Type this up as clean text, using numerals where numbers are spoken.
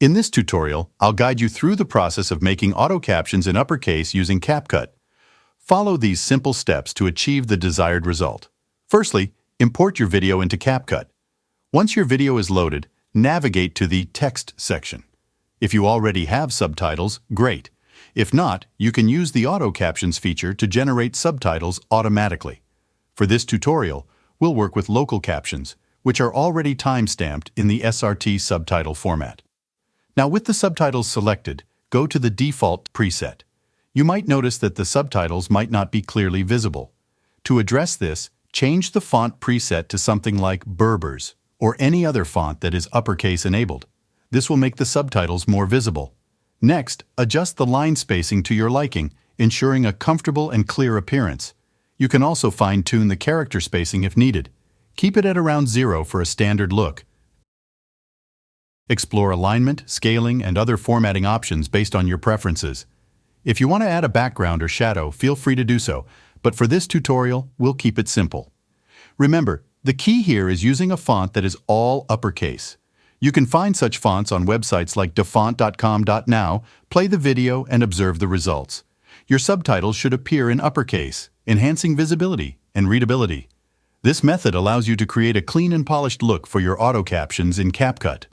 In this tutorial, I'll guide you through the process of making auto captions in uppercase using CapCut. Follow these simple steps to achieve the desired result. Firstly, import your video into CapCut. Once your video is loaded, navigate to the Text section. If you already have subtitles, great. If not, you can use the Auto Captions feature to generate subtitles automatically. For this tutorial, we'll work with local captions, which are already time-stamped in the SRT subtitle format. Now, with the subtitles selected, go to the default preset. You might notice that the subtitles might not be clearly visible. To address this, change the font preset to something like Berbers or any other font that is uppercase enabled. This will make the subtitles more visible. Next, adjust the line spacing to your liking, ensuring a comfortable and clear appearance. You can also fine-tune the character spacing if needed. Keep it at around 0 for a standard look. Explore alignment, scaling, and other formatting options based on your preferences. If you want to add a background or shadow, feel free to do so, but for this tutorial, we'll keep it simple. Remember, the key here is using a font that is all uppercase. You can find such fonts on websites like dafont.com.now, play the video, and observe the results. Your subtitles should appear in uppercase, enhancing visibility and readability. This method allows you to create a clean and polished look for your auto captions in CapCut.